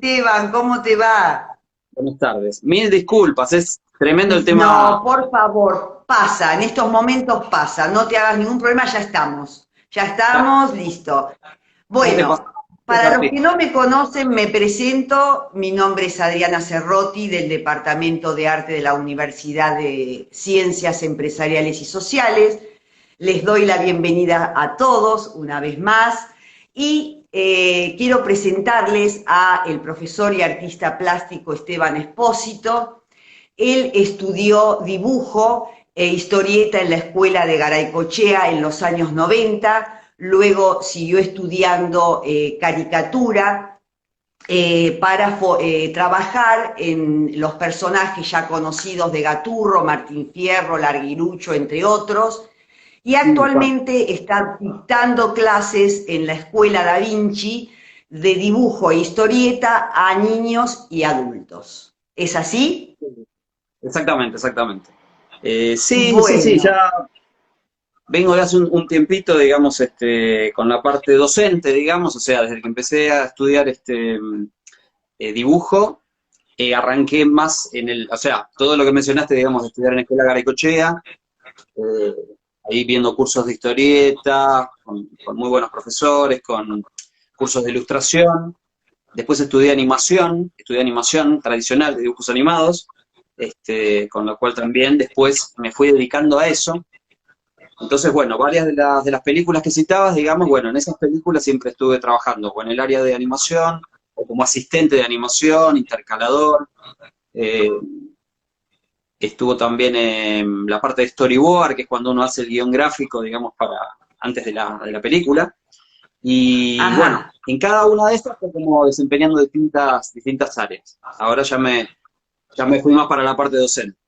Esteban, ¿cómo te va? Buenas tardes. Mil disculpas, es tremendo el No, tema. por favor, pasa, en estos momentos pasa, no te hagas ningún problema, ya Dale, estamos, listo. ¿cómo te pasa? Bueno, para los que no me conocen, me presento, mi nombre es Adriana Cerrotti, del Departamento de Arte de la Universidad de Ciencias Empresariales y Sociales. Les doy la bienvenida a todos una vez más y quiero presentarles a el profesor y artista plástico Esteban Espósito. Él estudió dibujo e historieta en la escuela de Garaycochea en los años 90, luego siguió estudiando caricatura para trabajar en los personajes ya conocidos de Gaturro, Martín Fierro, Larguirucho, entre otros, y actualmente está dictando clases en la Escuela Da Vinci de dibujo e historieta a niños y adultos. ¿Es así? Exactamente, exactamente. Sí, sí, sí, Bueno, ya vengo de hace un tiempito, digamos, con la parte docente, digamos, o sea, desde que empecé a estudiar dibujo, arranqué más o sea, todo lo que mencionaste, digamos, de estudiar en la Escuela Garaycochea, eh, ahí viendo cursos de historieta, con muy buenos profesores, con cursos de ilustración. Después estudié animación tradicional de dibujos animados, con lo cual también después me fui dedicando a eso. Entonces, bueno, varias de las películas que citabas, digamos, bueno, en esas películas siempre estuve trabajando o en el área de animación, o como asistente de animación, intercalador. eh, Estuvo también en la parte de storyboard, que es cuando uno hace el guión gráfico, digamos, para antes de la película. Y bueno, ajá, en cada una de estas fue como desempeñando distintas áreas. Ahora ya me fui más para la parte docente.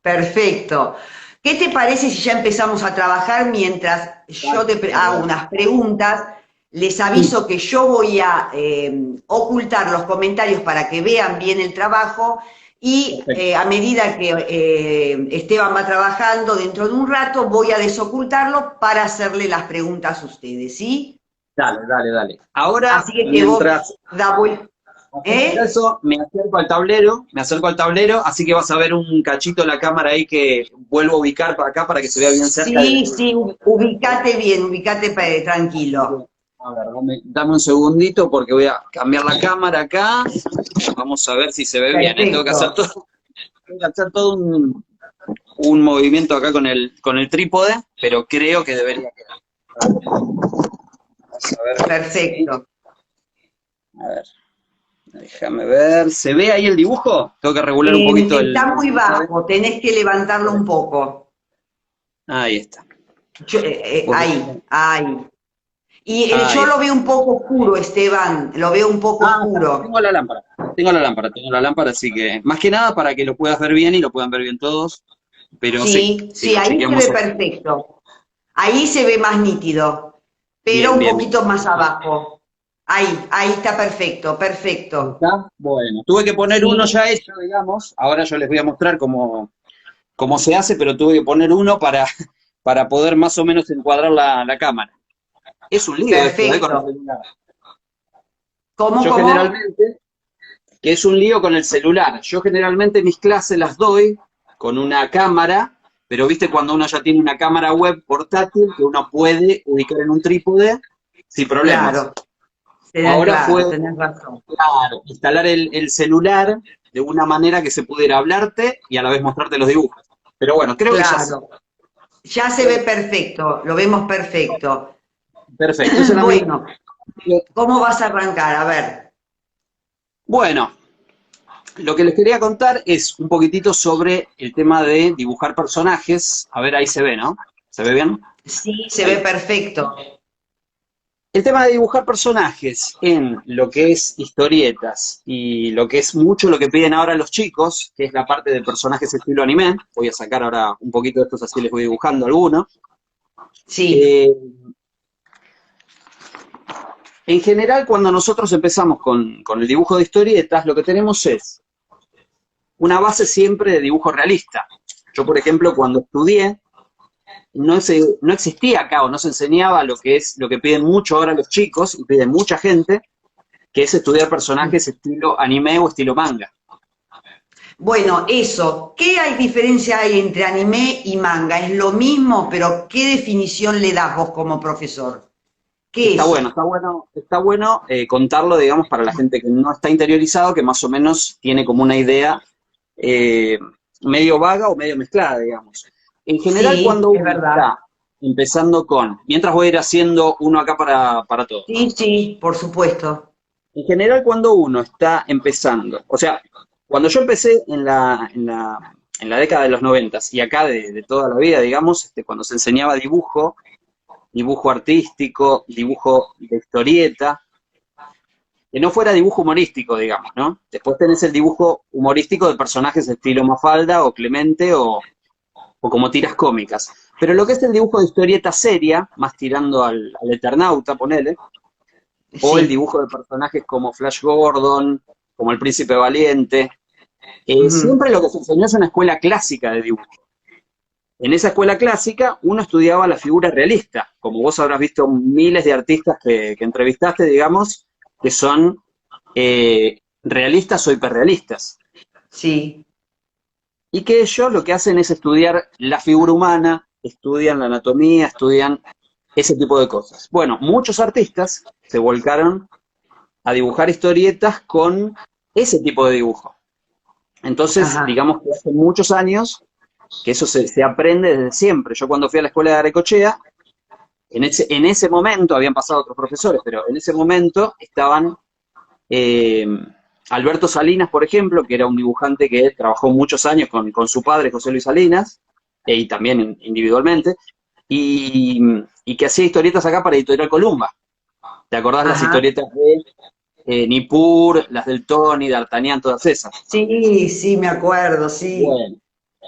perfecto. ¿Qué te parece si ya empezamos a trabajar mientras yo Dale, te dale, hago dale. unas preguntas? Les Sí, aviso que yo voy a ocultar los comentarios para que vean bien el trabajo y perfecto. a medida que Esteban va trabajando, dentro de un rato voy a desocultarlo para hacerle las preguntas a ustedes, ¿sí? Dale, dale, dale. Ahora, Así que vos mientras da vuelta, hacemos ¿eh? eso, me acerco al tablero, así que vas a ver un cachito de la cámara ahí que vuelvo a ubicar para acá para que se vea bien cerca Sí, sí, ubicate bien, ubicate tranquilo. A ver, dame un segundito porque voy a cambiar la cámara acá. Vamos a ver si se ve bien, ¿eh? Tengo que hacer Perfecto. todo un movimiento acá con el trípode, pero creo que debería quedar. Vamos a ver si. Perfecto. A ver, déjame ver. ¿Se ve ahí el dibujo? Tengo que regular un poquito Está el muy trípode. bajo, tenés que levantarlo un poco. Ahí está. Un Ahí, poquito. ahí. Y Ahí yo lo está. veo un poco oscuro, Esteban, lo veo un poco Ah, está. oscuro. Tengo la lámpara. Tengo la lámpara, así que más que nada para que lo puedas ver bien y lo puedan ver bien todos. Pero sí, Sí, sí, sí, lo ahí se ve chequeamos ahí. perfecto. Ahí se ve más nítido, pero Bien, un bien, bien. poquito más abajo. Ahí está perfecto, ¿Ahí perfecto. está? Bueno, tuve que poner uno Sí, ya hecho, digamos. Ahora yo les voy a mostrar cómo se hace, pero tuve que poner uno para poder más o menos encuadrar la cámara. Es un lío esto, con el perfecto. celular. ¿Cómo, Yo cómo? generalmente, que es un lío con el celular. Yo generalmente mis clases las doy con una cámara, pero viste cuando uno ya tiene una cámara web portátil que uno puede ubicar en un trípode sin problemas. Claro, tenés, Ahora fue, claro, tenés razón. claro, instalar el celular de una manera que se pudiera hablarte y a la vez mostrarte los dibujos. Pero bueno, creo que ya sé. Claro, ya se Creo ve que perfecto, lo vemos perfecto. perfecto. Esa era mi. Bueno, ¿cómo vas a arrancar? A ver. Bueno, lo que les quería contar es un poquitito sobre el tema de dibujar personajes. A ver, ahí se ve, ¿no? ¿Se ve bien? Sí, se ve Ahí. perfecto. El tema de dibujar personajes en lo que es historietas y lo que es mucho lo que piden ahora los chicos, que es la parte de personajes estilo anime. Voy a sacar ahora un poquito de estos, así les voy dibujando algunos. Sí, Eh, en general, cuando nosotros empezamos con el dibujo de historietas, lo que tenemos es una base siempre de dibujo realista. Yo, por ejemplo, cuando estudié, no existía acá o no se enseñaba lo que piden mucho ahora los chicos y piden mucha gente, que es estudiar personajes estilo anime o estilo manga. Bueno, eso, ¿qué diferencia hay entre anime y manga? Es lo mismo, pero ¿qué definición le das vos como profesor? ¿Qué Está bueno, es? está bueno, está bueno contarlo, digamos, para la gente que no está interiorizado, que más o menos tiene como una idea eh, medio vaga o medio mezclada, digamos. En general, Sí, cuando es uno verdad. está empezando con, mientras voy a ir haciendo uno acá para todos. Sí, sí, por supuesto. En general, cuando uno está empezando, o sea, cuando yo empecé en la década de los 90 y acá de toda la vida, digamos, cuando se enseñaba dibujo, dibujo artístico, dibujo de historieta, que no fuera dibujo humorístico, digamos, ¿no? Después tenés el dibujo humorístico de personajes estilo Mafalda o Clemente o como tiras cómicas. Pero lo que es el dibujo de historieta seria, más tirando al Eternauta, ponele, o el Sí. dibujo de personajes como Flash Gordon, como el Príncipe Valiente, Ujú. siempre lo que se enseñó es una escuela clásica de dibujo. En esa escuela clásica uno estudiaba la figura realista, como vos habrás visto miles de artistas que entrevistaste, digamos, que son realistas o hiperrealistas. Sí. Y que ellos lo que hacen es estudiar la figura humana, estudian la anatomía, estudian ese tipo de cosas. Bueno, muchos artistas se volcaron a dibujar historietas con ese tipo de dibujo. Entonces, Ajá. digamos que hace muchos años que eso se aprende desde siempre. Yo cuando fui a la escuela de Arecochea, en ese momento, habían pasado otros profesores, pero en ese momento estaban eh, Alberto Salinas, por ejemplo, que era un dibujante que trabajó muchos años con su padre, José Luis Salinas, y también individualmente, y, y que hacía historietas acá para Editorial Columba. ¿Te acordás las Ajá. historietas de Nippur, las del Tony, D'Artagnan, todas esas? Sí, sí, me acuerdo, sí. Bueno,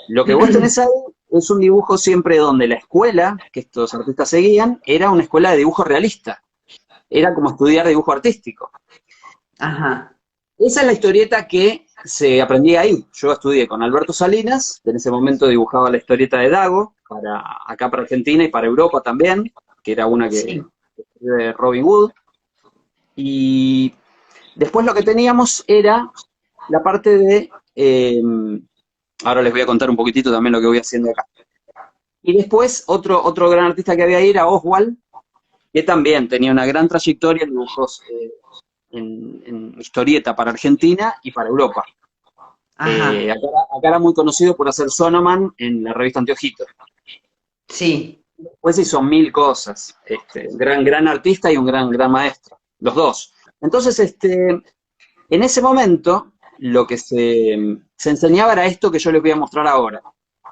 lo que vos tenés ahí es un dibujo siempre donde la escuela que estos artistas seguían era una escuela de dibujo realista. Era como estudiar dibujo artístico. Ajá. Esa es la historieta que se aprendía ahí. Yo estudié con Alberto Salinas, que en ese momento dibujaba la historieta de Dago, para acá para Argentina y para Europa también, que era una que Sí. de Robin Hood. Y después lo que teníamos era la parte de... ahora les voy a contar un poquitito también lo que voy haciendo acá. Y después otro gran artista que había ahí era Oswald, que también tenía una gran trayectoria en dibujos en historieta para Argentina y para Europa. Ajá. Acá era muy conocido por hacer Sonoman en la revista Anteojito. Sí. Después hizo mil cosas. Gran artista y un gran maestro. Los dos. Entonces, en ese momento, lo que se enseñaba era esto que yo les voy a mostrar ahora,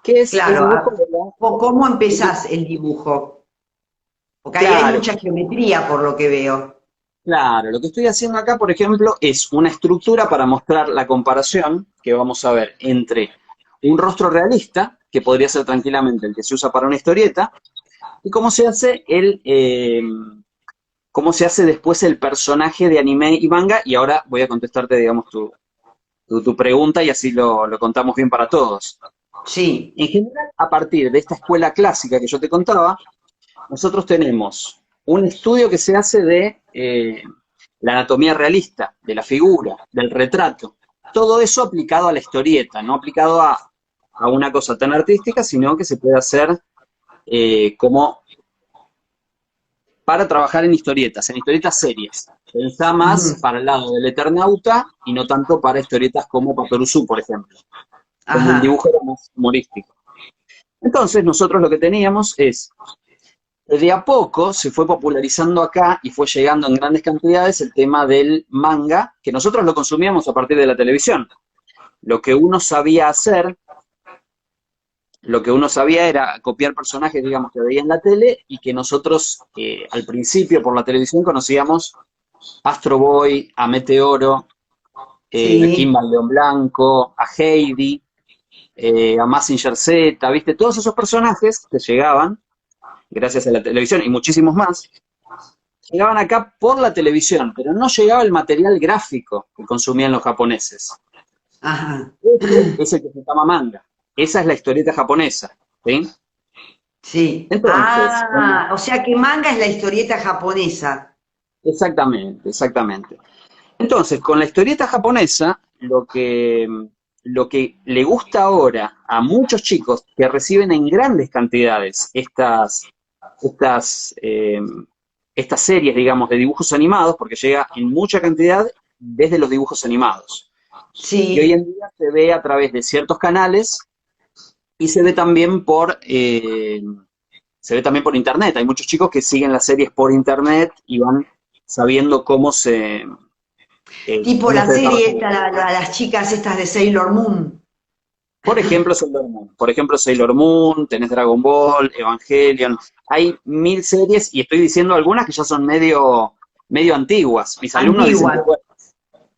que es el Claro. dibujo de la... ¿Cómo empezás el dibujo? Porque ahí hay Claro, mucha geometría por lo que veo. claro. Lo que estoy haciendo acá, por ejemplo, es una estructura para mostrar la comparación que vamos a ver entre un rostro realista, que podría ser tranquilamente el que se usa para una historieta, y cómo se hace después el personaje de anime y manga, y ahora voy a contestarte, digamos, tu pregunta y así lo contamos bien para todos. Sí. En general, a partir de esta escuela clásica que yo te contaba, nosotros tenemos un estudio que se hace de la anatomía realista, de la figura, del retrato. Todo eso aplicado a la historieta, no aplicado a una cosa tan artística, sino que se puede hacer como para trabajar en historietas serias. Pensá más Ujú. para el lado del Eternauta y no tanto para historietas como Paperuzú, por ejemplo, donde el Ajá. dibujo era más humorístico. Entonces, nosotros lo que teníamos es, de a poco se fue popularizando acá y fue llegando en grandes cantidades el tema del manga, que nosotros lo consumíamos a partir de la televisión. Lo que uno sabía hacer, lo que uno sabía era copiar personajes, digamos, que veía en la tele y que nosotros al principio por la televisión conocíamos Astro Boy, a Meteoro, a Sí. Kimball León Blanco, a Heidi, a Mazinger Z, ¿viste? Todos esos personajes que llegaban, gracias a la televisión y muchísimos más, llegaban acá por la televisión, pero no llegaba el material gráfico que consumían los japoneses. Ajá. Ese es el que se llama manga. Esa es la historieta japonesa, ¿sí? Sí. Entonces, Ah, o sea que manga es la historieta japonesa. exactamente, exactamente. Entonces, con la historieta japonesa, lo que le gusta ahora a muchos chicos que reciben en grandes cantidades estas, eh, estas series, digamos, de dibujos animados, porque llega en mucha cantidad desde los dibujos animados. Y hoy Sí, en día se ve a través de ciertos canales y se ve también por internet. Hay muchos chicos que siguen las series por internet y van sabiendo tipo cómo la se serie desarrolla. esta, las chicas estas de Sailor Moon. Por ejemplo, Sailor Moon, tenés Dragon Ball, Evangelion. Hay mil series y estoy diciendo algunas que ya son medio antiguas. Mis alumnos dicen que, Antiguas, bueno,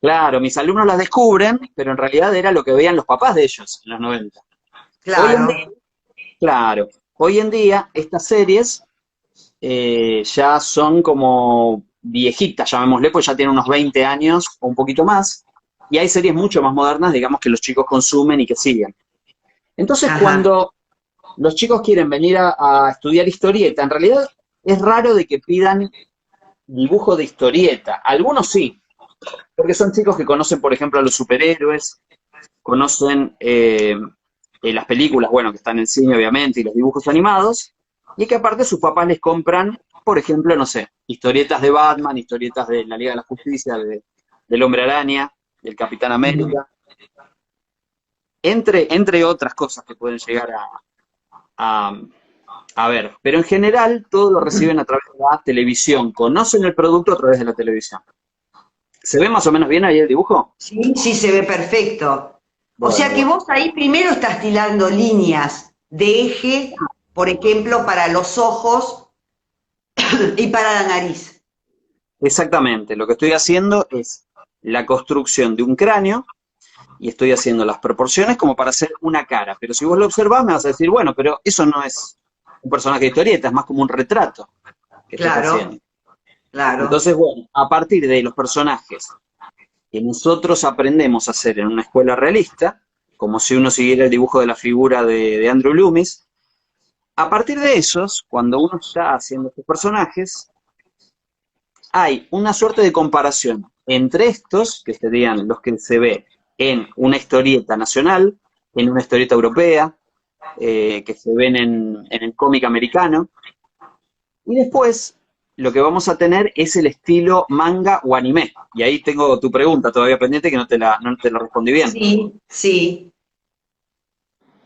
claro, mis alumnos las descubren, pero en realidad era lo que veían los papás de ellos en los 90. Hoy en día, claro. claro, hoy en día estas series ya son como viejitas, llamémosle, pues ya tienen unos 20 años o un poquito más, y hay series mucho más modernas, digamos, que los chicos consumen y que siguen. Entonces, Ajá. cuando los chicos quieren venir a estudiar historieta, en realidad es raro de que pidan dibujo de historieta. Algunos sí, porque son chicos que conocen, por ejemplo, a los superhéroes, conocen las películas, bueno, que están en cine, obviamente, y los dibujos animados, y que aparte sus papás les compran, por ejemplo, no sé, historietas de Batman, historietas de la Liga de la Justicia, del Hombre Araña, del Capitán Ujú. América, entre otras cosas que pueden llegar a, a ver. Pero en general todo lo reciben a través de la televisión, conocen el producto a través de la televisión. ¿Se ve más o menos bien ahí el dibujo? Sí, sí, se ve perfecto. O Bueno, sea que bueno. vos ahí primero estás tirando líneas de eje, por ejemplo, para los ojos y para la nariz. Exactamente, lo que estoy haciendo es la construcción de un cráneo y estoy haciendo las proporciones como para hacer una cara. Pero si vos lo observás me vas a decir, bueno, pero eso no es un personaje de historieta, es más como un retrato que estás Claro, haciendo. claro. Entonces, bueno, a partir de los personajes que nosotros aprendemos a hacer en una escuela realista, como si uno siguiera el dibujo de la figura de Andrew Loomis, a partir de esos, cuando uno está haciendo estos personajes, hay una suerte de comparación entre estos, que serían los que se ve en una historieta nacional, en una historieta europea, que se ven en el cómic americano, y después lo que vamos a tener es el estilo manga o anime. Y ahí tengo tu pregunta todavía pendiente que no te la respondí bien. Sí, sí.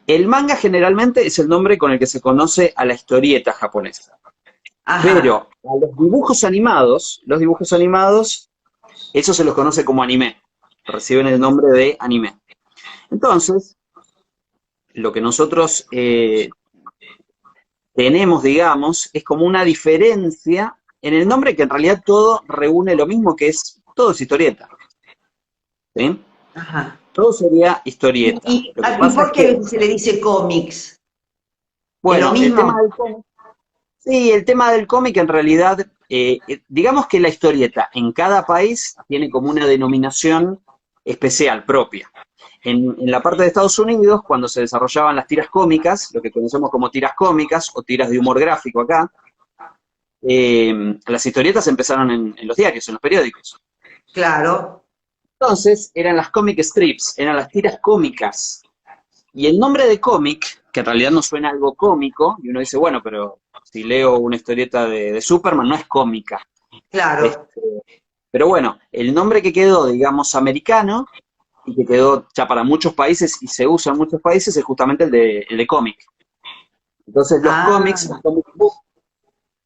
El manga generalmente es el nombre con el que se conoce a la historieta japonesa. Ajá. Pero a los dibujos animados, eso se los conoce como anime. Reciben el nombre de anime. Entonces, lo que nosotros tenemos, digamos, es como una diferencia en el nombre que en realidad todo reúne lo mismo que todo es historieta. ¿Sí? Ajá. Todo sería historieta. Lo que Y pasa es por qué a que, veces se le dice cómics? ¿Es lo bueno, el tema mismo? del cómic, sí, el tema del cómic en realidad, digamos que la historieta en cada país tiene como una denominación especial propia. En la parte de Estados Unidos, cuando se desarrollaban las tiras cómicas, lo que conocemos como tiras cómicas o tiras de humor gráfico acá, las historietas empezaron en los diarios, en los periódicos. Claro. Entonces eran las comic strips, eran las tiras cómicas. Y el nombre de cómic, que en realidad no suena algo cómico, y uno dice, bueno, pero si leo una historieta de Superman no es cómica. Claro. Este, pero bueno, el nombre que quedó, digamos, americano, y que quedó ya para muchos países y se usa en muchos países, es justamente el de cómic. Entonces los cómics, Ah, los comic book,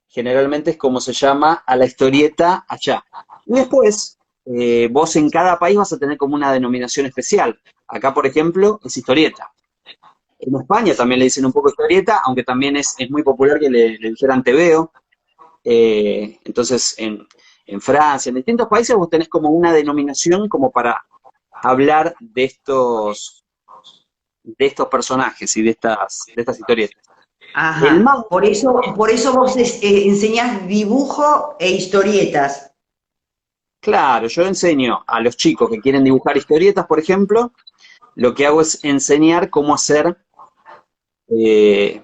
generalmente es como se llama a la historieta allá. Y después, vos en cada país vas a tener como una denominación especial. Acá, por ejemplo, es historieta. En España también le dicen un poco historieta, aunque también es muy popular que le dijeran tebeo. Entonces, en Francia, en distintos países vos tenés como una denominación como para hablar de estos personajes y de estas historietas. El ajá. manga, Por eso vos enseñás dibujo e historietas. claro, yo enseño a los chicos que quieren dibujar historietas, por ejemplo, lo que hago es enseñar cómo hacer eh,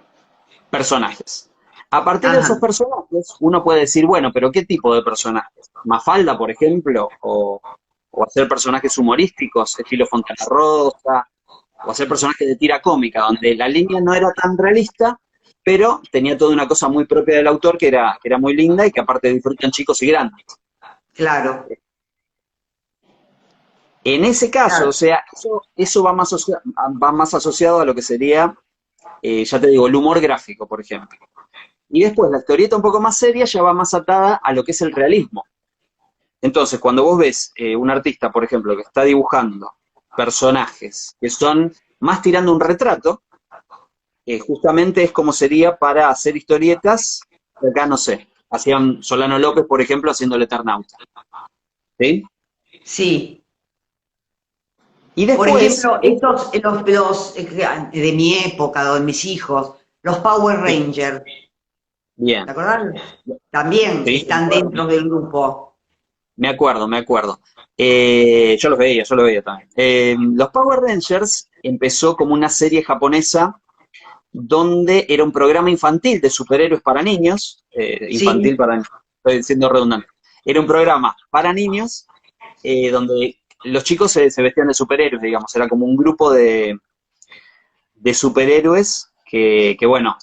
personajes. A partir de esos Ajá. personajes, uno puede decir, bueno, pero ¿qué tipo de personajes? ¿Mafalda, por ejemplo? o hacer personajes humorísticos, estilo Fontana Rosa, o hacer personajes de tira cómica, donde la línea no era tan realista, pero tenía toda una cosa muy propia del autor que era muy linda y que aparte disfrutan chicos y grandes. Claro, En ese caso, o claro. sea, eso va más asociado a lo que sería, ya te digo, el humor gráfico, por ejemplo. Y después la historieta un poco más seria ya va más atada a lo que es el realismo. Entonces, cuando vos ves un artista, por ejemplo, que está dibujando personajes que son más tirando un retrato, justamente es como sería para hacer historietas, que acá no sé, hacían Solano López, por ejemplo, haciendo el Eternauta. ¿Sí? Sí. Y Por después, ejemplo, estos, de mi época, de mis hijos, los Power sí, Rangers, ¿te bien, acordás? También sí, me están acuerdo. dentro del grupo. Me acuerdo, me acuerdo. Yo los veía también. Los Power Rangers empezó como una serie japonesa donde era un programa infantil de superhéroes para niños, infantil Sí, para, estoy siendo redundante, era un programa para niños donde los chicos se vestían de superhéroes, digamos, era como un grupo de superhéroes que bueno,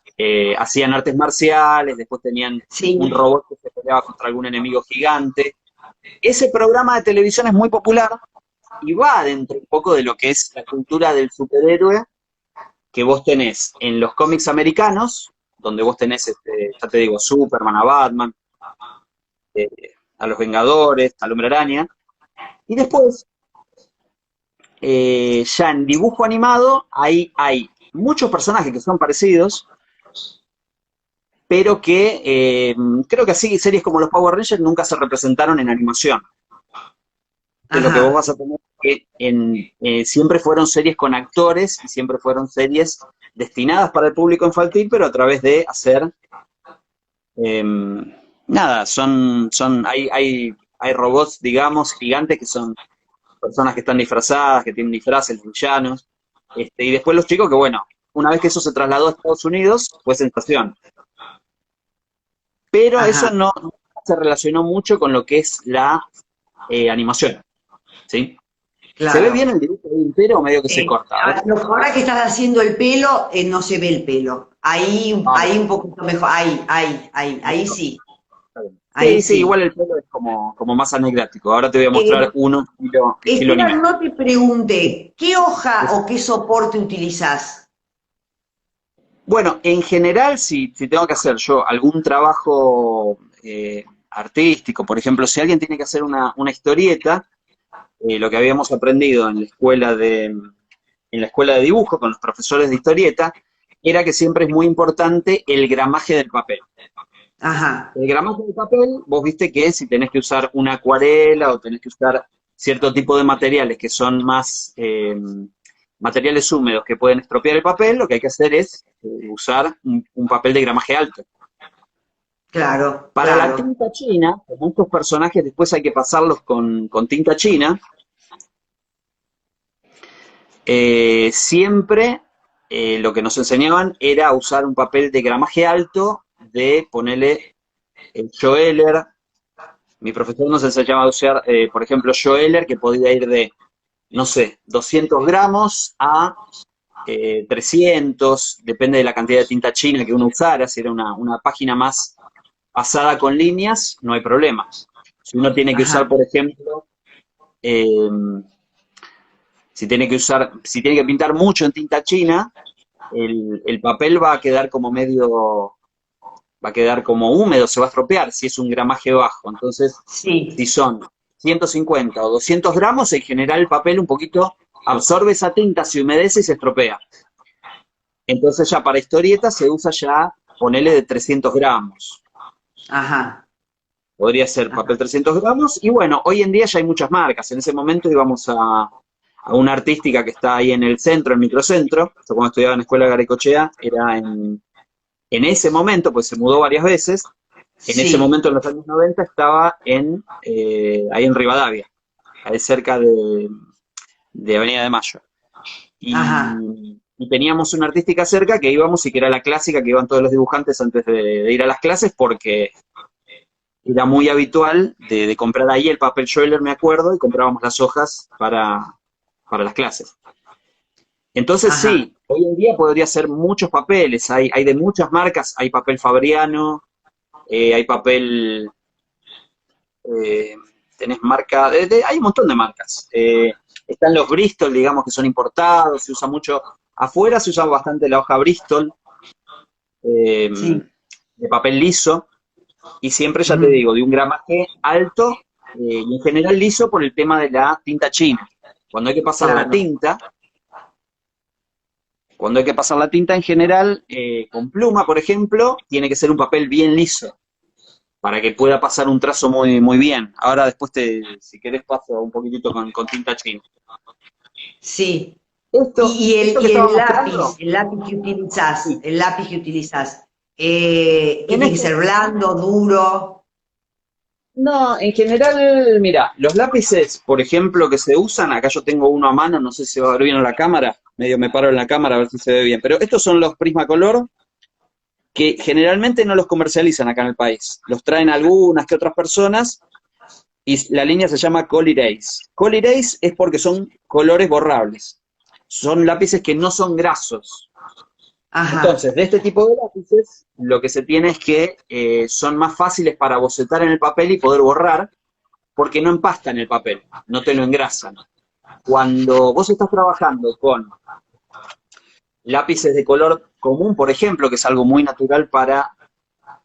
hacían artes marciales, después tenían un sí. robot que se peleaba contra algún enemigo gigante. Ese programa de televisión es muy popular y va dentro un poco de lo que es la cultura del superhéroe que vos tenés en los cómics americanos, donde vos tenés, ya te digo, Superman, a Batman, eh, a los Vengadores, al Hombre Araña, y después, ya en dibujo animado, ahí hay muchos personajes que son parecidos, pero que creo que así series como los Power Rangers nunca se representaron en animación. Que lo que vos Ajá, vas a tener que siempre fueron series con actores y siempre fueron series destinadas para el público infantil, pero a través de hacer eh, nada, hay robots, digamos, gigantes que son personas que están disfrazadas, que tienen disfraces, villanos, y después los chicos que, bueno, una vez que eso se trasladó a Estados Unidos, fue sensación. Pero eso ajá. no se relacionó mucho con lo que es la animación, ¿sí? ¿Se ve bien Claro. el dibujo ahí entero o medio que se corta? A ver. Ahora que estás haciendo el pelo, no se ve el pelo. Ah, Ahí un poquito mejor. Ahí mejor. sí. Está bien. Ahí Sí, sí, igual sí. el pelo es como más anecdático. Ahora te voy a mostrar Eh, uno estilo Esteban, anime. no te pregunté, ¿qué hoja Es- o qué soporte utilizás? Bueno, en general, si tengo que hacer yo algún trabajo artístico, por ejemplo, si alguien tiene que hacer una historieta, lo que habíamos aprendido en la escuela de dibujo con los profesores de historieta, era que siempre es muy importante el gramaje del papel. Ajá, El gramaje del papel, vos viste que si tenés que usar una acuarela o tenés que usar cierto tipo de materiales que son más materiales húmedos que pueden estropear el papel, lo que hay que hacer es usar un papel de gramaje alto. claro, Para la claro. tinta china, como estos personajes después hay que pasarlos con tinta china, siempre lo que nos enseñaban era usar un papel de gramaje alto, de ponerle el Joeller. Mi profesor nos enseñaba a usar, por ejemplo, Joeller, que podía ir de, no sé, 200 gramos a 300, depende de la cantidad de tinta china que uno usara. Si era una página más pasada con líneas, no hay problema. Si uno tiene que usar, Ajá, por ejemplo, eh, si tiene que pintar mucho en tinta china, el papel va a quedar como va a quedar como húmedo, se va a estropear si es un gramaje bajo. Entonces, si sí. son 150 o 200 gramos, en general el papel un poquito absorbe esa tinta, se humedece y se estropea. Entonces ya para historietas se usa ya, ponele de 300 gramos. Ajá, Podría ser ajá. papel 300 gramos. Y bueno, hoy en día ya hay muchas marcas. En ese momento íbamos a una artística que está ahí en el centro, el microcentro. Yo cuando estudiaba en la escuela de Garacochea, era en ese momento, pues se mudó varias veces. En ese Sí, momento, en los años 90, estaba ahí en Rivadavia, ahí cerca de Avenida de Mayo. ajá, Y teníamos una artística cerca que íbamos y que era la clásica que iban todos los dibujantes antes de ir a las clases porque era muy habitual de comprar ahí el papel Schroeder, me acuerdo, y comprábamos las hojas para las clases. Entonces Ajá, sí, hoy en día podría ser muchos papeles, hay de muchas marcas, hay papel Fabriano, hay papel, eh, tenés marca, hay un montón de marcas. Están los Bristol, digamos, que son importados, se usa mucho, afuera se usa bastante la hoja Bristol, eh, sí. de papel liso, y siempre, ya te Ujú, digo, de un gramaje alto, y en general liso por el tema de la tinta china. Cuando hay que pasar la claro. tinta, Cuando hay que pasar la tinta en general, con pluma, por ejemplo, tiene que ser un papel bien liso para que pueda pasar un trazo muy, muy bien. Ahora después, si querés, paso un poquitito con tinta china. Sí. Esto, esto que Y estaba mostrando, sí, el lápiz que utilizás, ¿qué en tiene que esto, ser blando, duro? no, en general, mira, los lápices, por ejemplo, que se usan, acá yo tengo uno a mano, no sé si se va a ver bien en la cámara, medio me paro en la cámara a ver si se ve bien, pero estos son los Prismacolor, que generalmente no los comercializan acá en el país. Los traen algunas que otras personas y la línea se llama Color Erase. Color Erase es porque son colores borrables. Son lápices que no son grasos. Ajá, Entonces, de este tipo de lápices, lo que se tiene es que son más fáciles para bocetar en el papel y poder borrar, porque no empastan el papel, no te lo engrasan. Cuando vos estás trabajando con lápices de color común, por ejemplo, que es algo muy natural para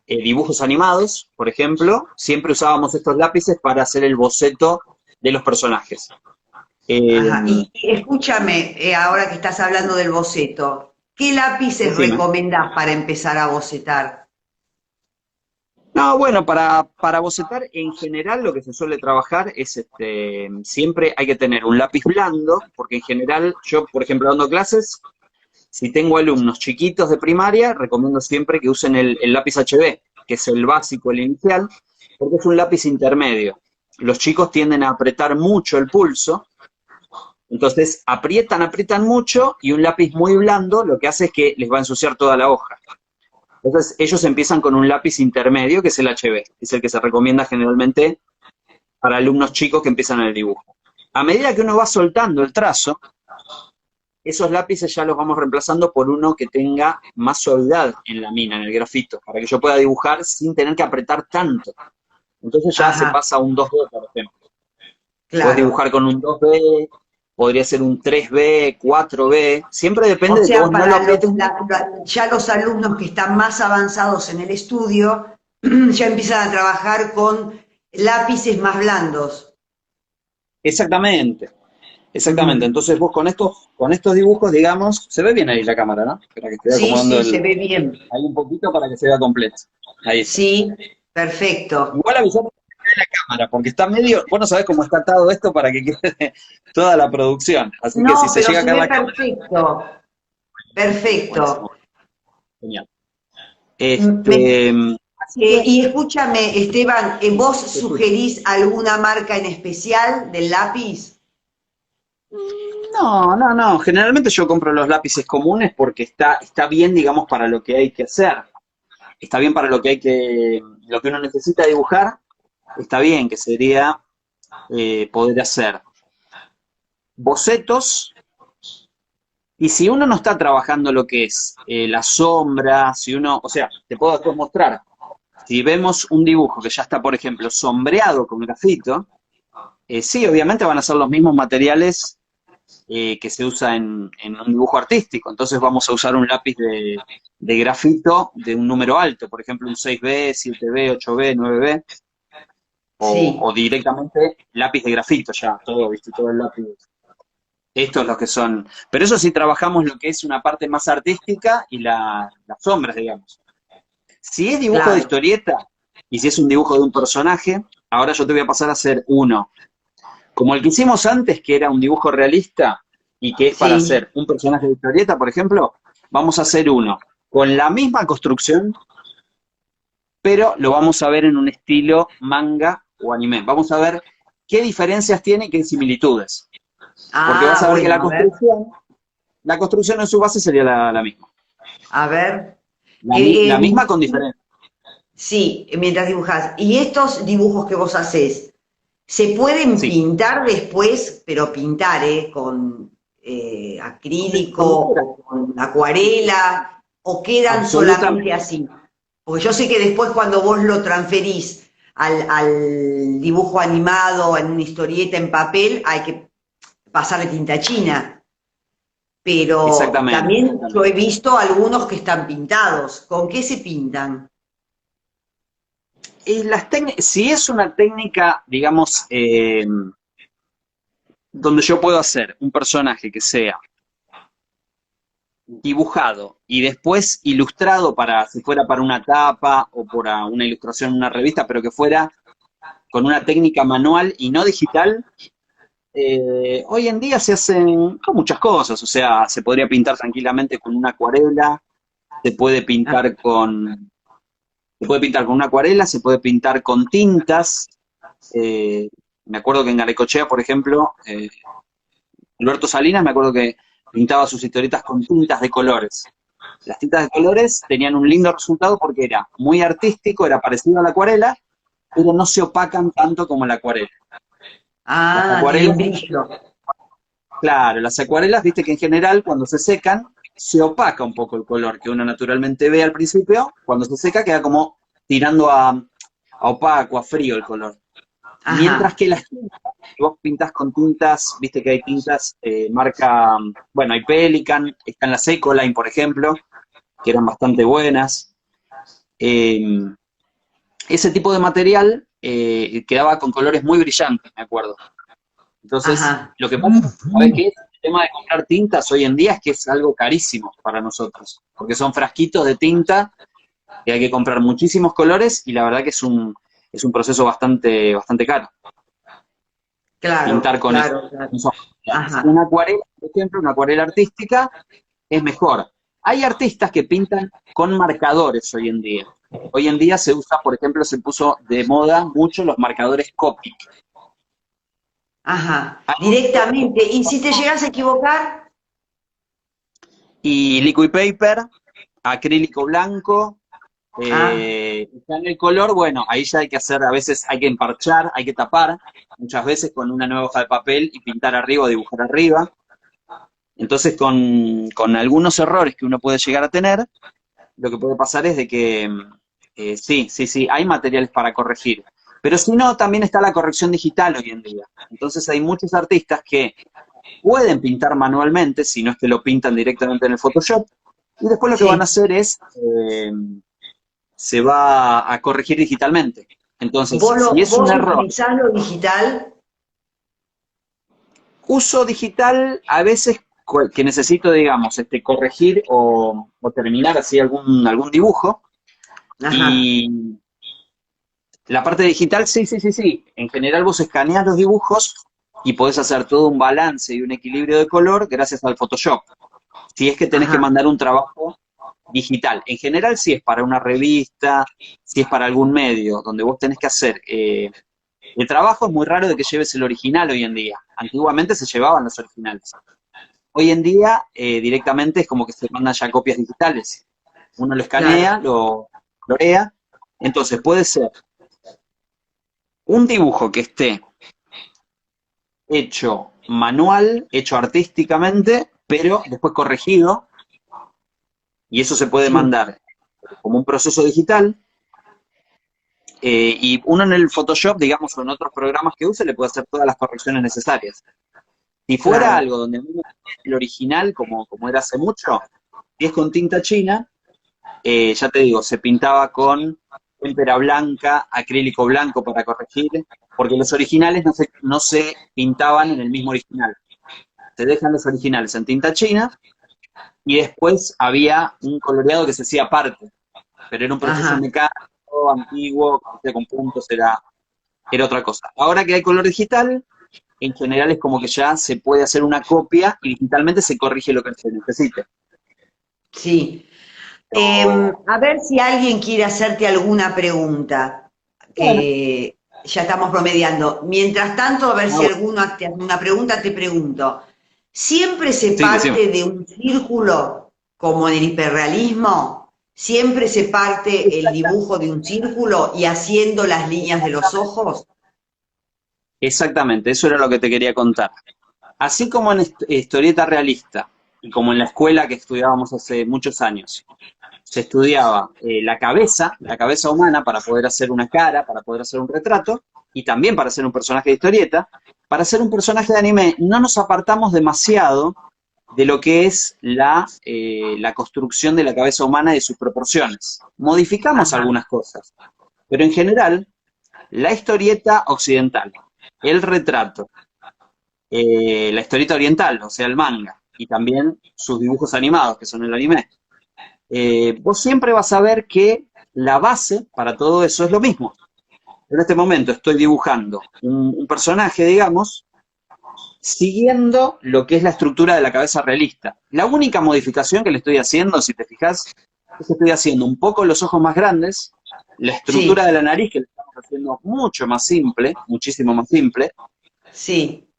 dibujos animados, por ejemplo, siempre usábamos estos lápices para hacer el boceto de los personajes. Eh, ajá. Y escúchame, ahora que estás hablando del boceto, ¿qué lápices decime. recomendás para empezar a bocetar? No, bueno, para bocetar en general lo que se suele trabajar es siempre hay que tener un lápiz blando, porque en general yo, por ejemplo, dando clases, si tengo alumnos chiquitos de primaria, recomiendo siempre que usen el lápiz HB, que es el básico, el inicial, porque es un lápiz intermedio. Los chicos tienden a apretar mucho el pulso. Entonces aprietan mucho y un lápiz muy blando lo que hace es que les va a ensuciar toda la hoja. Entonces ellos empiezan con un lápiz intermedio que es el HB, que es el que se recomienda generalmente para alumnos chicos que empiezan en el dibujo. A medida que uno va soltando el trazo, esos lápices ya los vamos reemplazando por uno que tenga más suavidad en la mina, en el grafito, para que yo pueda dibujar sin tener que apretar tanto. Entonces ya se Ajá, pasa a un 2B, por ejemplo. Puedes claro. dibujar con un 2B, podría ser un 3B, 4B, siempre O depende de que sea, vos no lo para aprietes mucho. ya los alumnos que están más avanzados en el estudio, ya empiezan a trabajar con lápices más blandos. Exactamente, exactamente. Ujú. Entonces vos con estos dibujos, digamos, se ve bien ahí la cámara, ¿no? Espera que estoy Sí, acomodando sí, se ve bien. ahí un poquito para que se vea completo. Ahí está. Sí, perfecto. Igual avisame la cámara, porque está medio, vos no sabés cómo está atado esto para que quede toda la producción. Así que si No, se pero llega a se caer ve la cámara, perfecto, buenísimo, perfecto. genial. Me- Así que, y escúchame, Esteban, ¿vos te escucho. sugerís alguna marca en especial del lápiz? No, no, no. Generalmente yo compro los lápices comunes porque está bien, digamos, para lo que hay que hacer. Está bien para lo que uno necesita dibujar, está bien, que sería poder hacer bocetos. Y si uno no está trabajando lo que es la sombra, si uno, o sea, te puedo después mostrar, si vemos un dibujo que ya está, por ejemplo, sombreado con grafito, sí, obviamente van a ser los mismos materiales que se usa en un dibujo artístico. Entonces vamos a usar un lápiz de grafito de un número alto, por ejemplo, un 6B, 7B, 8B, 9B, Sí, o directamente lápiz de grafito ya, todo, ¿viste? Todo el lápiz. Estos los que son. Pero eso sí trabajamos lo que es una parte más artística y las sombras, digamos. Si es dibujo de claro. historieta y si es un dibujo de un personaje, ahora yo te voy a pasar a hacer uno. Como el que hicimos antes, que era un dibujo realista y que es para Sí. hacer un personaje de historieta, por ejemplo, vamos a hacer uno con la misma construcción, pero lo vamos a ver en un estilo manga o anime. Vamos a ver qué diferencias tiene y qué similitudes. Porque vas Ah, a ver que bueno, a ver, la construcción en su base sería la misma. a ver. La Eh, misma eh, con diferencia. Sí, mientras dibujás. ¿Y estos dibujos que vos hacés, se pueden Sí, pintar después, pero pintar, con acrílico cuando quiera, o con acuarela, o quedan solamente absolutamente. así? Porque yo sé que después cuando vos lo transferís al dibujo animado, en una historieta en papel, hay que pasarle tinta china. Pero Exactamente, también yo he exactamente. visto algunos que están pintados. ¿Con qué se pintan? Y si es una técnica, digamos, donde yo puedo hacer un personaje que sea dibujado y después ilustrado para, si fuera para una tapa o para una ilustración en una revista, pero que fuera con una técnica manual y no digital, hoy en día se hacen con muchas cosas, o sea, se podría pintar tranquilamente con una acuarela, se puede Ah, pintar con, se puede pintar con una acuarela, se puede pintar con tintas. eh, Me acuerdo que en Garacochea, por ejemplo, Alberto Salinas, me acuerdo que pintaba sus historietas con tintas de colores. Las tintas de colores tenían un lindo resultado porque era muy artístico, era parecido a la acuarela, pero no se opacan tanto como la acuarela. Las tienen acuarelas, brillo. claro, las acuarelas, viste que en general cuando se secan, se opaca un poco el color que uno naturalmente ve al principio, cuando se seca queda como tirando a opaco, a frío el color. Mientras Ajá, que las tintas, si vos pintás con tintas, viste que hay tintas marca, bueno, hay Pelican, están las Ecoline, por ejemplo, que eran bastante buenas. Eh, Ese tipo de material quedaba con colores muy brillantes, me acuerdo. Entonces, ajá. lo que pasa, ¿sabes qué es? El tema de comprar tintas hoy en día es que es algo carísimo para nosotros, porque son frasquitos de tinta que hay que comprar muchísimos colores y la verdad que es un proceso bastante caro pintar Claro, con eso. claro, claro. Una Ajá. acuarela, por ejemplo, una acuarela artística es mejor. Hay artistas que pintan con marcadores hoy en día. Hoy en día se usa, por ejemplo, se puso de moda mucho los marcadores Copic. Ajá. Directamente. ¿Y si te llegas a equivocar? Y liquid paper, acrílico blanco, Ah, ya en el color, bueno, ahí ya hay que hacer, a veces hay que emparchar, hay que tapar, muchas veces con una nueva hoja de papel y pintar arriba o dibujar arriba. Entonces, con algunos errores que uno puede llegar a tener, lo que puede pasar es de que sí, hay materiales para corregir. Pero si no, también está la corrección digital hoy en día. Entonces hay muchos artistas que pueden pintar manualmente, si no es que lo pintan directamente en el Photoshop, y después lo que van a sí. hacer es, se va a corregir digitalmente. Entonces, si es un ¿Vos error, utilizás lo digital? uso digital, a veces que necesito, digamos, corregir o terminar así algún dibujo, Ajá, y la parte digital, sí. En general vos escaneas los dibujos y podés hacer todo un balance y un equilibrio de color gracias al Photoshop. Si es que tenés que ajá, mandar un trabajo digital. En general, si es para una revista, si es para algún medio donde vos tenés que hacer el trabajo, es muy raro de que lleves el original hoy en día. Antiguamente se llevaban los originales. Hoy en día directamente es como que se mandan ya copias digitales. Uno lo escanea, claro. lo colorea. Entonces puede ser un dibujo que esté hecho manual, hecho artísticamente, pero después corregido, y eso se puede Sí, mandar como un proceso digital, y uno en el Photoshop, digamos, o en otros programas que use, le puede hacer todas las correcciones necesarias. Si fuera claro. algo donde uno tiene el original, como era hace mucho, si es con tinta china, ya te digo, se pintaba con témpera blanca, acrílico blanco para corregir, porque los originales no se pintaban en el mismo original. Se dejan los originales en tinta china y después había un coloreado que se hacía aparte, pero era un proceso Ajá. mecánico, antiguo, con puntos, era otra cosa. Ahora que hay color digital, en general es como que ya se puede hacer una copia y digitalmente se corrige lo que se necesite. Sí. Pero, A ver si alguien quiere hacerte alguna pregunta, bueno, que ya estamos promediando. Mientras tanto, a ver si bueno, alguno te hace una pregunta, te pregunto. ¿Siempre se sí, decime. parte de un círculo, como en el hiperrealismo? ¿Siempre se parte el dibujo de un círculo y haciendo las líneas de los ojos? Exactamente, eso era lo que te quería contar. Así como en historieta realista y como en la escuela que estudiábamos hace muchos años, se estudiaba la cabeza humana para poder hacer una cara, para poder hacer un retrato y también para hacer un personaje de historieta. Para hacer un personaje de anime no nos apartamos demasiado de lo que es la construcción de la cabeza humana y de sus proporciones. Modificamos Ajá, algunas cosas, pero en general, la historieta occidental, el retrato, la historieta oriental, o sea, el manga, y también sus dibujos animados, que son el anime, vos siempre vas a ver que la base para todo eso es lo mismo. En este momento estoy dibujando un personaje, digamos, siguiendo lo que es la estructura de la cabeza realista. La única modificación que le estoy haciendo, si te fijas, es que estoy haciendo un poco los ojos más grandes, la estructura sí, de la nariz, que le estamos haciendo mucho más simple, muchísimo más simple, sí,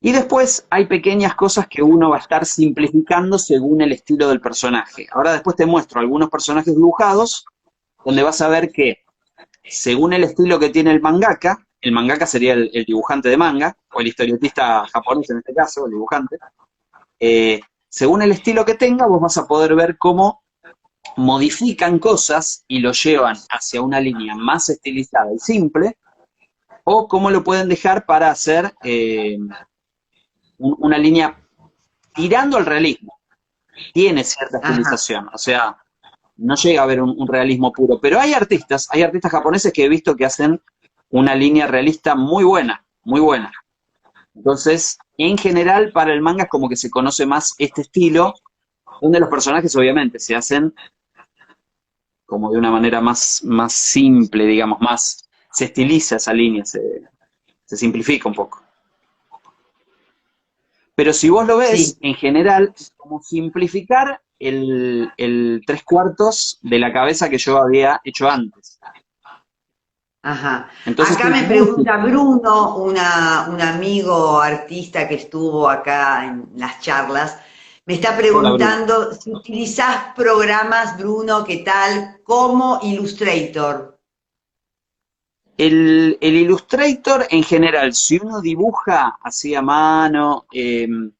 y después hay pequeñas cosas que uno va a estar simplificando según el estilo del personaje. Ahora después te muestro algunos personajes dibujados, donde vas a ver que según el estilo que tiene el mangaka sería el dibujante de manga, o el historietista japonés en este caso, el dibujante, según el estilo que tenga, vos vas a poder ver cómo modifican cosas y lo llevan hacia una línea más estilizada y simple, o cómo lo pueden dejar para hacer una línea tirando al realismo. Tiene cierta ajá. estilización, o sea, no llega a haber un realismo puro, pero hay artistas japoneses que he visto que hacen una línea realista muy buena, muy buena. Entonces, en general, para el manga es como que se conoce más este estilo, donde los personajes obviamente se hacen como de una manera más simple, digamos, se estiliza esa línea, se simplifica un poco. Pero si vos lo ves, Sí, en general, es como simplificar el tres cuartos de la cabeza que yo había hecho antes. ajá. Entonces Acá es me muy pregunta Bruno, un amigo artista que estuvo acá en las charlas, me está Hola, Bruno. preguntando si utilizás programas, Bruno, ¿qué tal? Como Illustrator. El Illustrator en general, si uno dibuja así a mano, en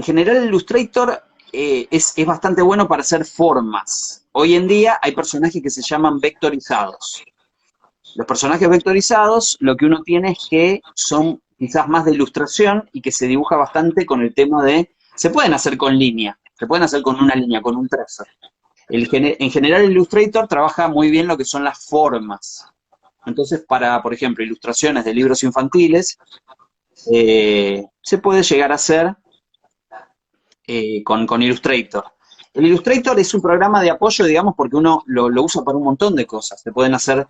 general el Illustrator es bastante bueno para hacer formas. Hoy en día hay personajes que se llaman vectorizados. Los personajes vectorizados, lo que uno tiene es que son quizás más de ilustración y que se dibuja bastante con el tema de, se pueden hacer con línea, se pueden hacer con una línea, con un trazo. En general el Illustrator trabaja muy bien lo que son las formas. Entonces, para, por ejemplo, ilustraciones de libros infantiles, se puede llegar a hacer con Illustrator. El Illustrator es un programa de apoyo, digamos, porque uno lo usa para un montón de cosas. Se pueden hacer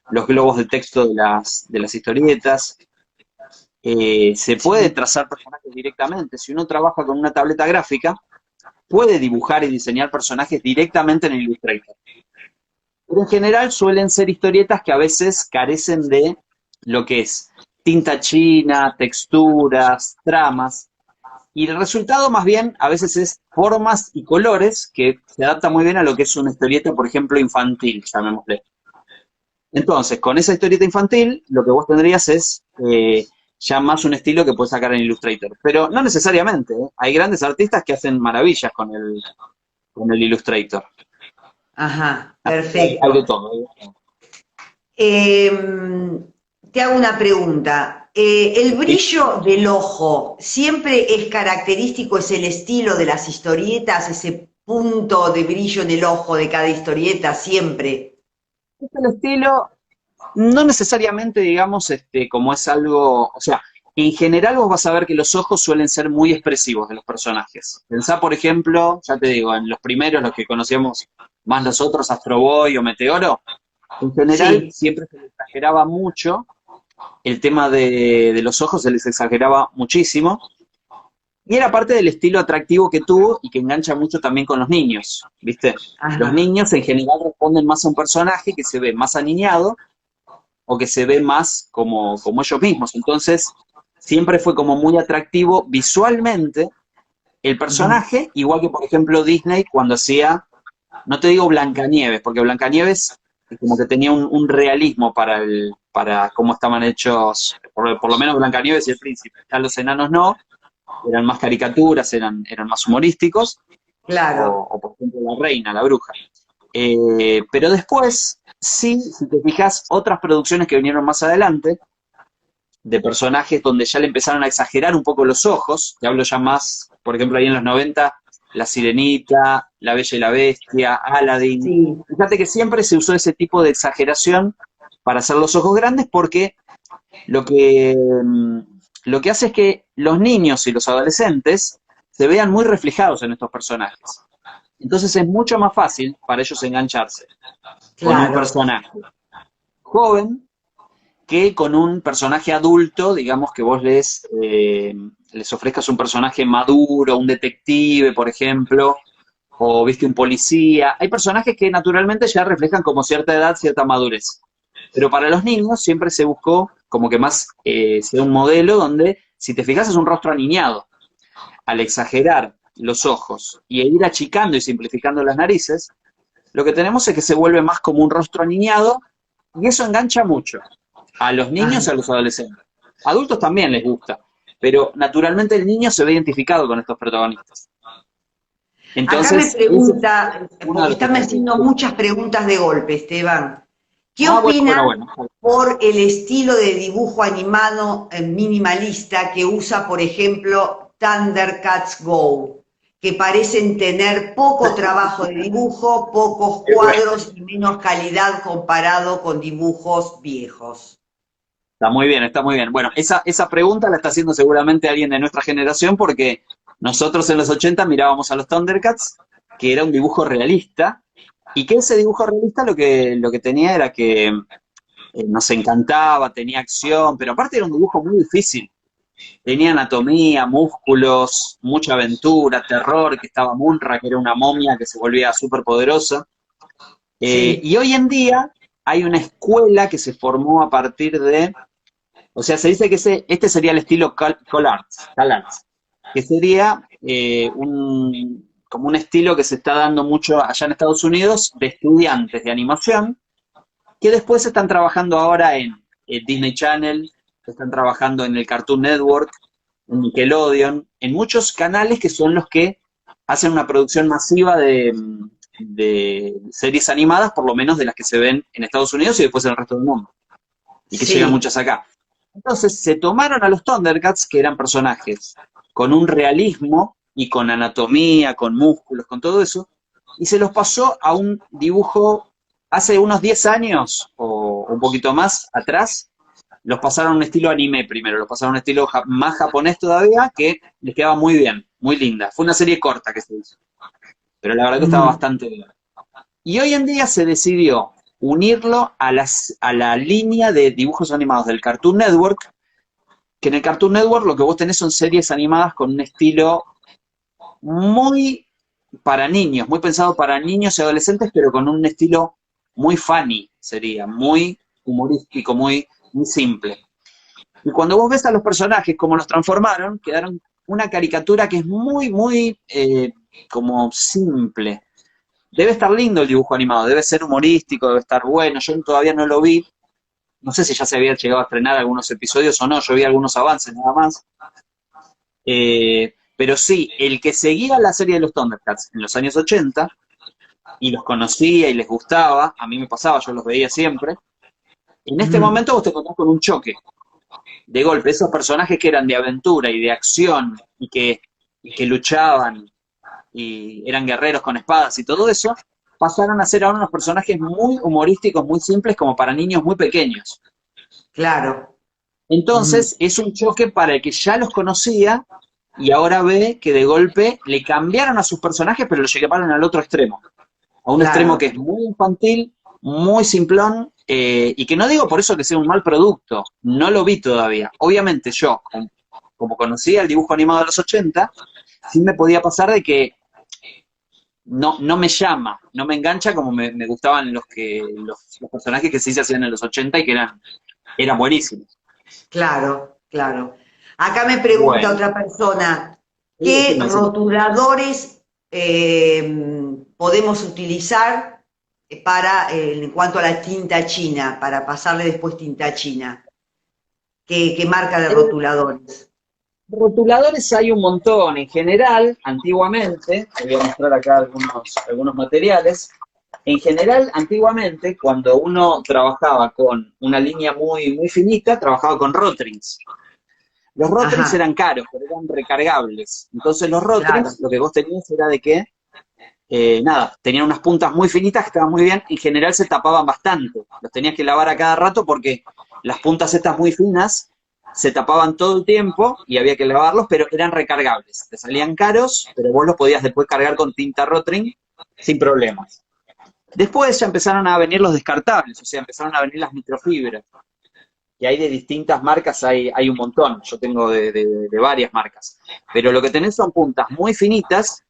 los globos de texto de las historietas, se puede Sí, trazar personajes directamente. Si uno trabaja con una tableta gráfica, puede dibujar y diseñar personajes directamente en el Illustrator. Pero en general suelen ser historietas que a veces carecen de lo que es tinta china, texturas, tramas, y el resultado más bien a veces es formas y colores que se adapta muy bien a lo que es una historieta, por ejemplo, infantil, llamémosle. Entonces, con esa historieta infantil, lo que vos tendrías es ya más un estilo que puedes sacar en Illustrator. Pero no necesariamente, ¿eh? Hay grandes artistas que hacen maravillas con el Illustrator. ajá, Así que hay de perfecto. todo. Te hago una pregunta. ¿El ¿Sí? brillo del ojo siempre es característico, es el estilo de las historietas, ese punto de brillo en el ojo de cada historieta, siempre? Es el estilo, no necesariamente, digamos, como es algo, o sea, en general vos vas a ver que los ojos suelen ser muy expresivos de los personajes. Pensá, por ejemplo, ya te digo, en los primeros, los que conocíamos más nosotros, Astro Boy o Meteoro, en general Sí, siempre se les exageraba mucho, el tema de los ojos se les exageraba muchísimo, y era parte del estilo atractivo que tuvo y que engancha mucho también con los niños, ¿viste? Los ajá. niños en general responden más a un personaje que se ve más aniñado o que se ve más como ellos mismos. Entonces, siempre fue como muy atractivo visualmente el Ujú. personaje, igual que por ejemplo Disney cuando hacía no te digo Blancanieves, porque Blancanieves como que tenía un realismo para cómo estaban hechos, por lo menos Blancanieves y el príncipe. Ya los enanos no, eran más caricaturas, eran más humorísticos, Claro. o por ejemplo la reina, la bruja. Pero después, sí, si te fijas, otras producciones que vinieron más adelante, de personajes donde ya le empezaron a exagerar un poco los ojos, te hablo ya más, por ejemplo, ahí en los 90, La Sirenita, La Bella y la Bestia, Aladdin. Sí. Fíjate que siempre se usó ese tipo de exageración para hacer los ojos grandes porque lo que, mm, lo que hace es que los niños y los adolescentes se vean muy reflejados en estos personajes. Entonces es mucho más fácil para ellos engancharse con un Claro. personaje joven que con un personaje adulto, digamos que vos les ofrezcas un personaje maduro, un detective, por ejemplo, o viste un policía. Hay personajes que naturalmente ya reflejan como cierta edad, cierta madurez. Pero para los niños siempre se buscó como que más sea un modelo donde, si te fijas, es un rostro aniñado. Al exagerar los ojos y ir achicando y simplificando las narices, lo que tenemos es que se vuelve más como un rostro aniñado y eso engancha mucho a los niños y a Ajá. los adolescentes. Adultos también les gusta, pero naturalmente el niño se ve identificado con estos protagonistas. Acá me Entonces, ese es pregunta, uno de porque los están objetivos. haciendo muchas preguntas de golpe, Esteban. ¿Qué Ah, bueno, opinas bueno, bueno. por el estilo de dibujo animado minimalista que usa, por ejemplo, Thundercats Go, que parecen tener poco trabajo de dibujo, pocos Es bueno. cuadros y menos calidad comparado con dibujos viejos? Está muy bien, está muy bien. Bueno, esa pregunta la está haciendo seguramente alguien de nuestra generación porque nosotros en los 80 mirábamos a los Thundercats, que era un dibujo realista, y que ese dibujo realista lo que tenía era que nos encantaba, tenía acción, pero aparte era un dibujo muy difícil. Tenía anatomía, músculos, mucha aventura, terror, que estaba Munra, que era una momia que se volvía súper poderosa. Sí, Y hoy en día hay una escuela que se formó a partir de, o sea, se dice que este sería el estilo Cal Arts, que sería como un estilo que se está dando mucho allá en Estados Unidos de estudiantes de animación, que después están trabajando ahora en Disney Channel, están trabajando en el Cartoon Network, en Nickelodeon, en muchos canales que son los que hacen una producción masiva de series animadas, por lo menos de las que se ven en Estados Unidos y después en el resto del mundo, y que llegan sí. muchas acá. Entonces se tomaron a los Thundercats, que eran personajes con un realismo y con anatomía, con músculos, con todo eso, y se los pasó a un dibujo hace unos 10 años o un poquito más atrás, los pasaron a un estilo anime primero, los pasaron a un estilo más japonés todavía, que les quedaba muy bien, muy linda. Fue una serie corta que se hizo, pero la verdad que estaba Ujú. bastante bien. Y hoy en día se decidió unirlo a la línea de dibujos animados del Cartoon Network, que en el Cartoon Network lo que vos tenés son series animadas con un estilo muy para niños, muy pensado para niños y adolescentes, pero con un estilo muy funny, sería, muy humorístico, muy simple. Y cuando vos ves a los personajes, cómo los transformaron, quedaron una caricatura que es muy como simple. Debe estar lindo el dibujo animado, debe ser humorístico, debe estar bueno. Yo todavía no lo vi. No sé si ya se había llegado a estrenar algunos episodios o no, yo vi algunos avances nada más. Pero sí, el que seguía la serie de los Thundercats en los años 80 y los conocía y les gustaba, a mí me pasaba, yo los veía siempre, en este Ujú. momento vos te encontrás con un choque de golpe. Esos personajes que eran de aventura y de acción y que luchaban y eran guerreros con espadas y todo eso, pasaron a ser ahora unos personajes muy humorísticos, muy simples, como para niños muy pequeños. Claro. Ujú. Entonces es un choque para el que ya los conocía y ahora ve que de golpe le cambiaron a sus personajes, pero lo llevaron al otro extremo. A un extremo que Claro. es muy infantil, muy simplón, y que no digo por eso que sea un mal producto, no lo vi todavía. Obviamente yo, como conocía el dibujo animado de los 80, sí me podía pasar de que no me llama, no me engancha como me gustaban los personajes que sí se hacían en los 80 y que eran buenísimos. Claro, claro. Acá me pregunta Bueno, otra persona, sí, ¿qué decime. rotuladores podemos utilizar en cuanto a la tinta china, para pasarle después tinta china? ¿Qué marca de rotuladores? Rotuladores hay un montón. En general, antiguamente, te voy a mostrar acá algunos materiales. En general, antiguamente, cuando uno trabajaba con una línea muy, muy finita, trabajaba con Rotrings. Los Rotrings Ajá, eran caros, pero eran recargables. Entonces los claro. Rotrings, lo que vos tenías era de que, nada, tenían unas puntas muy finitas que estaban muy bien. En general se tapaban bastante. Los tenías que lavar a cada rato porque las puntas estas muy finas se tapaban todo el tiempo y había que lavarlos, pero eran recargables. Te salían caros, pero vos los podías después cargar con tinta Rotring sin problemas. Después ya empezaron a venir los descartables, o sea, empezaron a venir las microfibras. Y hay de distintas marcas, hay un montón. Yo tengo de varias marcas. Pero lo que tenés son puntas muy finitas.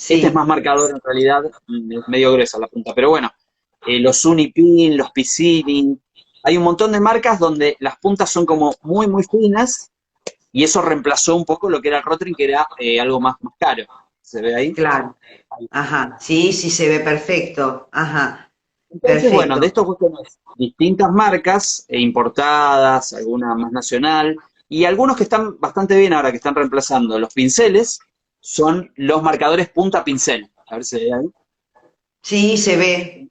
Este es Sí, más marcador en realidad, es medio gruesa la punta. Pero bueno, los Unipin, los Piscini, hay un montón de marcas donde las puntas son como muy, muy finas y eso reemplazó un poco lo que era el Rotring, que era algo más caro. ¿Se ve ahí? claro. Ajá, sí, sí se ve perfecto. Ajá, Entonces, bueno, de perfecto. estos vos tenés distintas marcas importadas, alguna más nacional, y algunos que están bastante bien ahora, que están reemplazando los pinceles, son los marcadores punta pincel. A ver si ve ahí. Sí, se ve.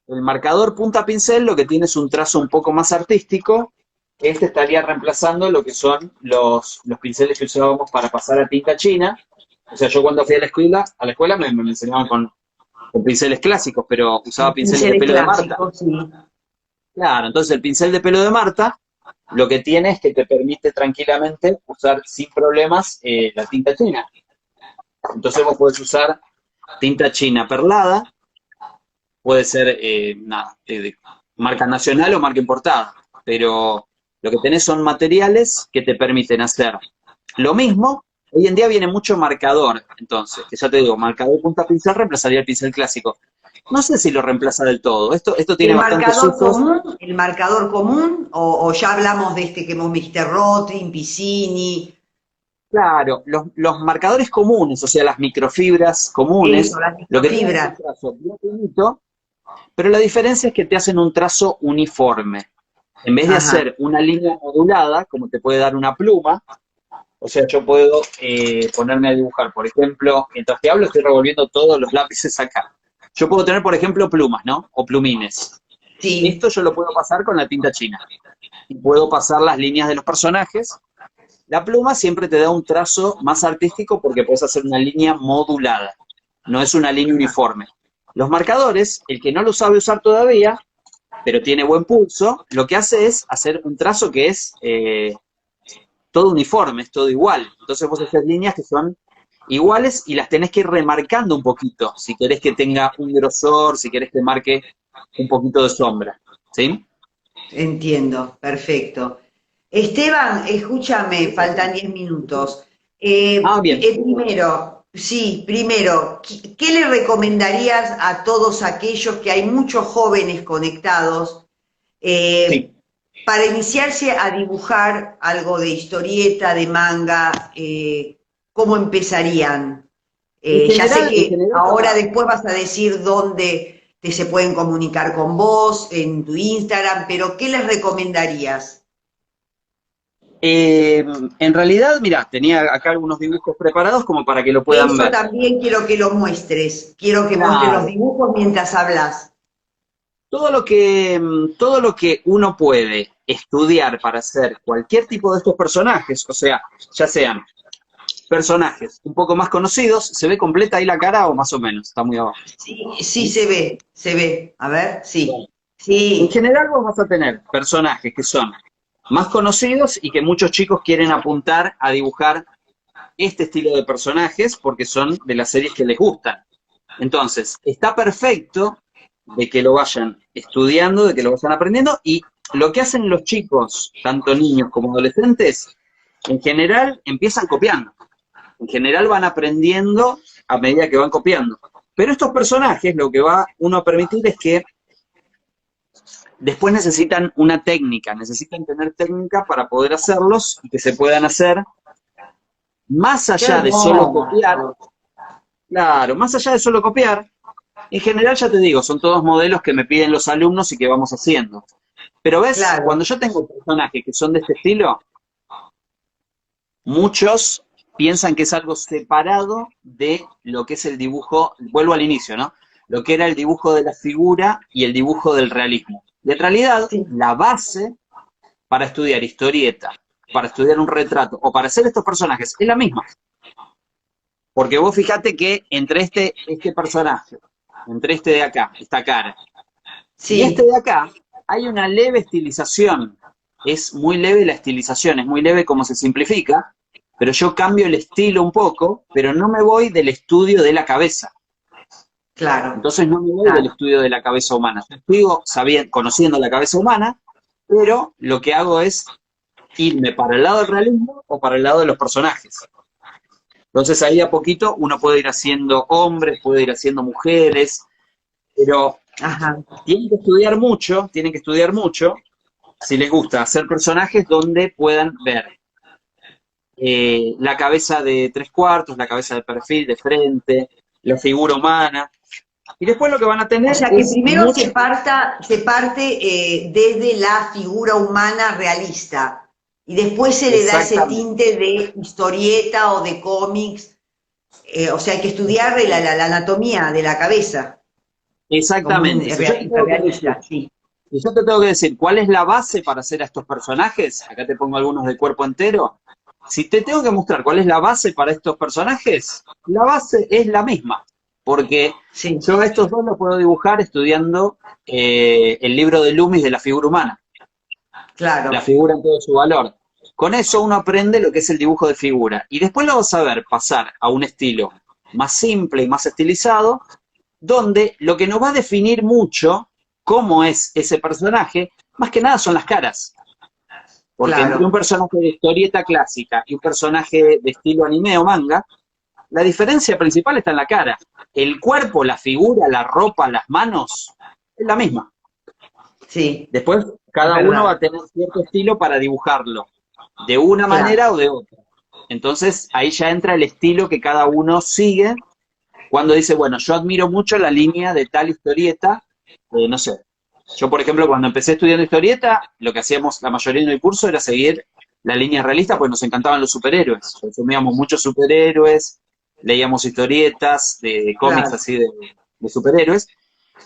El marcador punta pincel lo que tiene es un trazo un poco más artístico, que este estaría reemplazando lo que son los pinceles que usábamos para pasar a tinta china. O sea, yo cuando fui a la escuela me enseñaban con pinceles clásicos, pero usaba Con pinceles de pinceles pelo de Marta. clásicos, sí. Claro, entonces el pincel de pelo de Marta lo que tiene es que te permite tranquilamente usar sin problemas la tinta china. Entonces vos podés usar tinta china perlada, puede ser nada, de marca nacional o marca importada, pero lo que tenés son materiales que te permiten hacer lo mismo. Hoy en día viene mucho marcador, entonces, que ya te digo, marcador punta pincel reemplazaría el pincel clásico. No sé si lo reemplaza del todo, esto tiene bastantes usos. El marcador común, o ya hablamos de este que vos me dijiste, Rotring, Piscini, Claro, los marcadores comunes, o sea, las microfibras eso, comunes, las lo que tienen es un microfibras. trazo bien finito, pero la diferencia es que te hacen un trazo uniforme. En vez de Ajá, hacer una línea modulada, como te puede dar una pluma, o sea, yo puedo ponerme a dibujar, por ejemplo, mientras te hablo estoy revolviendo todos los lápices acá. Yo puedo tener, por ejemplo, plumas, ¿no? O plumines. sí, Esto yo lo puedo pasar con la tinta china. Y puedo pasar las líneas de los personajes. La pluma siempre te da un trazo más artístico porque puedes hacer una línea modulada, no es una línea ajá, uniforme. Los marcadores, el que no lo sabe usar todavía, pero tiene buen pulso, lo que hace es hacer un trazo que es todo uniforme, es todo igual. Entonces vos haces líneas que son iguales y las tenés que ir remarcando un poquito, si querés que tenga un grosor, si querés que marque un poquito de sombra. ¿Sí? entiendo, perfecto. Esteban, escúchame, faltan 10 minutos. Ah, bien. Primero, sí, primero, ¿qué le recomendarías a todos aquellos que hay muchos jóvenes conectados eh, Sí. para iniciarse a dibujar algo de historieta, de manga? ¿Cómo empezarían? Ya sé En que general ahora para, después vas a decir dónde se pueden comunicar con vos, en tu Instagram, pero ¿qué les recomendarías? En realidad, mira, tenía acá algunos dibujos preparados como para que lo puedan Eso ver. también quiero que lo muestres. Quiero que muestres los Claro. dibujos mientras hablas. Todo lo que uno puede estudiar para hacer cualquier tipo de estos personajes, o sea, ya sean personajes un poco más conocidos, ¿se ve completa ahí la cara o más o menos? Está muy abajo. Sí, sí ¿Sí? se ve, se ve. A ver, Bueno, sí. en Sí, general vos vas a tener personajes que son más conocidos y que muchos chicos quieren apuntar a dibujar este estilo de personajes porque son de las series que les gustan. Entonces, está perfecto de que lo vayan estudiando, de que lo vayan aprendiendo, y lo que hacen los chicos, tanto niños como adolescentes, en general empiezan copiando. En general van aprendiendo a medida que van copiando. Pero estos personajes lo que va uno a permitir es que después necesitan una técnica, necesitan tener técnica para poder hacerlos y que se puedan hacer más qué allá de solo copiar. hermoso. Claro, más allá de solo copiar, En general, ya te digo, son todos modelos que me piden los alumnos y que vamos haciendo. Pero ves, Claro, cuando yo tengo personajes que son de este estilo, muchos piensan que es algo separado de lo que es el dibujo, vuelvo al inicio, ¿no? Lo que era el dibujo de la figura y el dibujo del realismo. Y en realidad, sí, la base para estudiar historieta, para estudiar un retrato o para hacer estos personajes es la misma. Porque vos fijate que entre este personaje, entre este de acá, esta cara, y este sí, de acá, hay una leve estilización. Es muy leve la estilización, es muy leve como se simplifica, pero yo cambio el estilo un poco, pero no me voy del estudio de la cabeza. claro, Entonces no me voy del claro. estudio de la cabeza humana. Yo sigo sabiendo, conociendo la cabeza humana, pero lo que hago es irme para el lado del realismo o para el lado de los personajes. Entonces ahí a poquito uno puede ir haciendo hombres, puede ir haciendo mujeres, pero Ajá. tienen que estudiar mucho, si les gusta hacer personajes donde puedan ver la cabeza de tres cuartos, la cabeza de perfil, de frente, la figura humana. Y después lo que van a O tener sea que es primero mucho. se parte desde la figura humana realista y después se le da ese Exactamente, tinte de historieta o de cómics. O sea, hay que estudiar exactamente. la anatomía de la cabeza como un Exactamente. Si yo te tengo que decir, realista, sí, si yo te tengo que decir cuál es la base para hacer a estos personajes, acá te pongo algunos de cuerpo entero. Si te tengo que mostrar cuál es la base para estos personajes, la base es la misma, porque sí, yo a estos dos los puedo dibujar estudiando el libro de Loomis de la figura humana, la claro, figura en todo su valor. Con eso uno aprende lo que es el dibujo de figura, y después lo vas a ver pasar a un estilo más simple y más estilizado, donde lo que nos va a definir mucho cómo es ese personaje, más que nada son las caras. Porque entre un claro, personaje de historieta clásica y un personaje de estilo anime o manga, la diferencia principal está en la cara. El cuerpo, la figura, la ropa, las manos, es la misma. sí, Después, es cada uno va verdad, a tener cierto estilo para dibujarlo, de una claro, manera o de otra. Entonces, ahí ya entra el estilo que cada uno sigue cuando dice, bueno, yo admiro mucho la línea de tal historieta, no sé. Yo, por ejemplo, cuando empecé estudiando historieta, lo que hacíamos la mayoría del curso era seguir la línea realista, pues nos encantaban los superhéroes. Consumíamos muchos superhéroes, leíamos historietas de cómics claro, así de superhéroes,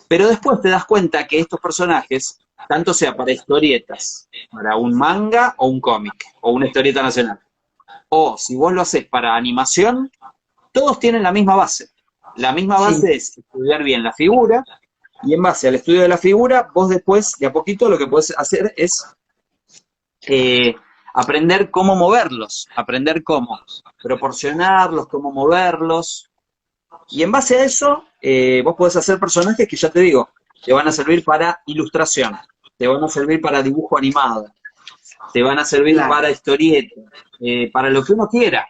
pero después te das cuenta que estos personajes, tanto sea para historietas, para un manga o un cómic, o una historieta nacional, o si vos lo haces para animación, todos tienen la misma base. La misma sí, base es estudiar bien la figura, y en base al estudio de la figura, vos después, de a poquito, lo que podés hacer es eh, aprender cómo moverlos, aprender cómo proporcionarlos, cómo moverlos, y en base a eso, vos podés hacer personajes que ya te digo, te van a servir para ilustración, te van a servir para dibujo animado, te van a servir claro, para historieta, para lo que uno quiera.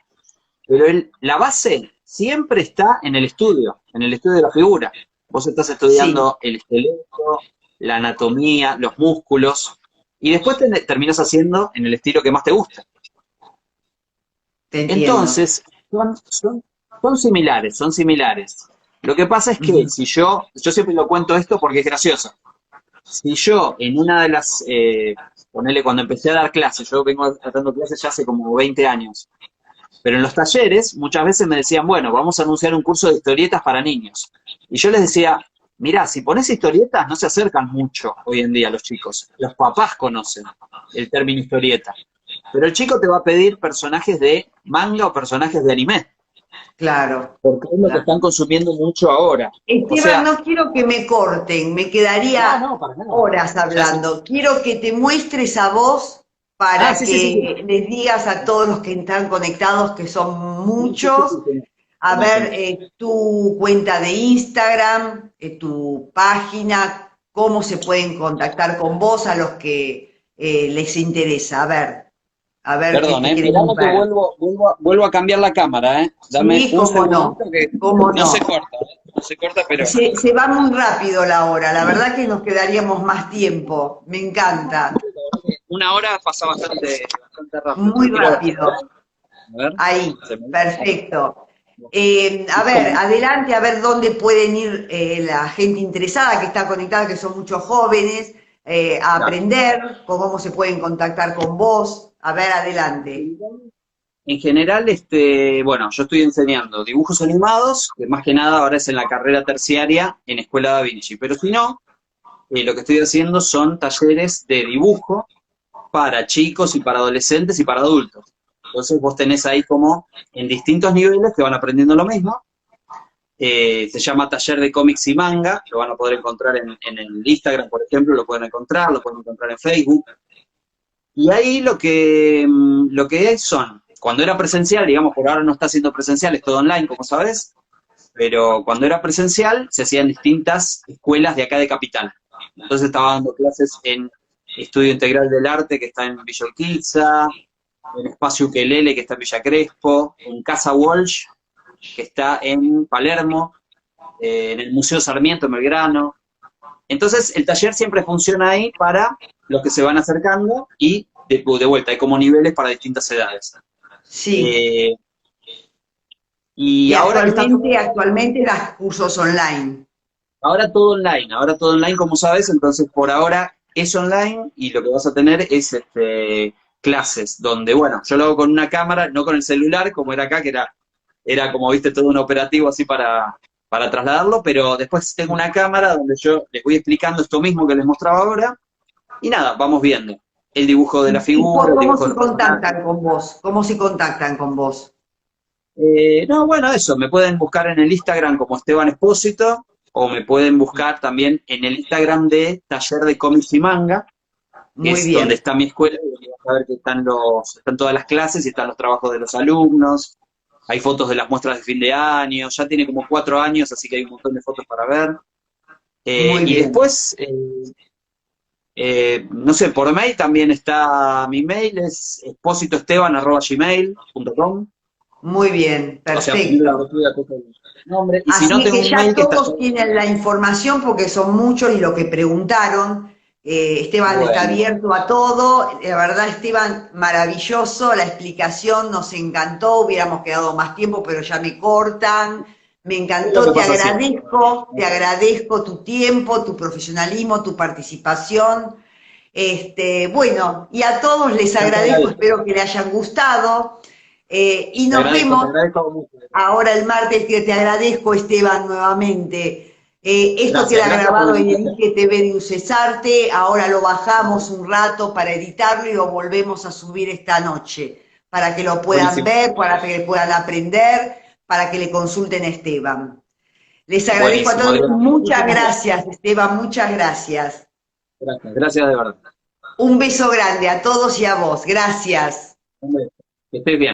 Pero la base siempre está en el estudio de la figura. Vos estás sí, estudiando el esqueleto, la anatomía, los músculos, y después terminas haciendo en el estilo que más te gusta. te entiendo. Entonces, son similares, son similares. Lo que pasa es que Ujú. si yo siempre lo cuento esto porque es gracioso. Si yo en una de las, ponele cuando empecé a dar clases, yo vengo dando clases ya hace como 20 años, pero en los talleres muchas veces me decían, bueno, vamos a anunciar un curso de historietas para niños. Y yo les decía, mirá, si pones historietas no se acercan mucho hoy en día los chicos. Los papás conocen el término historieta. Pero el chico te va a pedir personajes de manga o personajes de anime, Claro, porque es lo que claro. están consumiendo mucho ahora. O Esteban, sea, no quiero que me corten, me no, quedaría no, para nada. horas Ya sé. hablando. Quiero que te muestres a vos Ah, para sí, sí, sí, sí. que les digas a todos los que están conectados, que son Sí, sí, sí, muchos, sí, a ver tu cuenta de Instagram, tu página, cómo se pueden contactar con vos a los que les interesa. A ver qué Perdón, te queremos mirame que ver. vuelvo a cambiar la cámara, Dame Sí, un cómo segundito no, que cómo no se no. corta, no se corta, pero Se va muy rápido la hora, la verdad que nos quedaríamos más tiempo. Me encanta, una hora pasa bastante rápido. Te muy lo tiro de vuelta, rápido. A ver, Ahí, se me- perfecto. A ver, adelante, a ver dónde pueden ir la gente interesada que está conectada, que son muchos jóvenes, a Claro. aprender, cómo se pueden contactar con vos. A ver, adelante. En general, bueno, yo estoy enseñando dibujos animados, que más que nada ahora es en la carrera terciaria en Escuela Da Vinci, pero si no, lo que estoy haciendo son talleres de dibujo para chicos y para adolescentes y para adultos. Entonces vos tenés ahí como en distintos niveles que van aprendiendo lo mismo. Se llama Taller de Cómics y Manga, lo van a poder encontrar en el Instagram, por ejemplo, lo pueden encontrar en Facebook. Y ahí lo que son, cuando era presencial, digamos, por ahora no está siendo presencial, es todo online, como sabes, pero cuando era presencial se hacían distintas escuelas de acá de Capital. Entonces estaba dando clases en Estudio Integral del Arte, que está en Villa Urquiza, en Espacio Ukelele, que está en Villa Crespo, en Casa Walsh, que está en Palermo, en el Museo Sarmiento en Belgrano. Entonces el taller siempre funciona ahí para los que se van acercando y de vuelta, hay como niveles para distintas edades. Sí. Eh, y Y ahora que está actualmente das cursos online. ahora todo online, como sabes, entonces por ahora es online y lo que vas a tener es clases donde, bueno, yo lo hago con una cámara, no con el celular, como era acá, que era como, viste, todo un operativo así para trasladarlo, pero después tengo una cámara donde yo les voy explicando esto mismo que les mostraba ahora, y nada, vamos viendo el dibujo de la ¿Y figura, el cómo dibujo de se los personajes. contactan con vos? ¿Cómo se contactan con vos? No, bueno, eso, me pueden buscar en el Instagram como Esteban Espósito, o me pueden buscar también en el Instagram de Taller de Cómics y Manga, que Muy es donde bien. está mi escuela, y donde vas a ver que están todas las clases y están los trabajos de los alumnos, hay fotos de las muestras de fin de año, ya tiene como 4 años, así que hay un montón de fotos para ver. Muy Y bien. después, no sé, por mail también está mi mail, es espositoesteban@gmail.com. Muy bien. O sea, poner la Perfecto. rotura, cosa del nombre. Y si no, Así tengo que un ya mail que está todos ya. tienen la información porque son muchos y lo que preguntaron. Esteban está Bueno, abierto a todo. La verdad, Esteban, maravilloso. La explicación nos encantó. Hubiéramos quedado más tiempo, pero ya me cortan. Me es lo encantó. que pasa siempre. Te agradezco tu tiempo, tu profesionalismo, tu participación. Bueno, y a todos les Yo te agradezco. agradezco. Espero que les hayan gustado. Y nos Te vemos agradezco mucho. ahora el martes, que te agradezco, Esteban, nuevamente. Esto Gracias, queda gracias por grabado la en el invitación. IGTV de Ucesarte, ahora lo bajamos un rato para editarlo y lo volvemos a subir esta noche, para que lo puedan Buenísimo, ver, para que puedan aprender, para que le consulten a Esteban. Les agradezco a buenísimo, todos, Adriana. muchas Muchísimas gracias. gracias, Esteban, muchas gracias. Gracias, gracias de verdad. Un beso grande a todos y a vos, gracias. Hombre, que estés bien.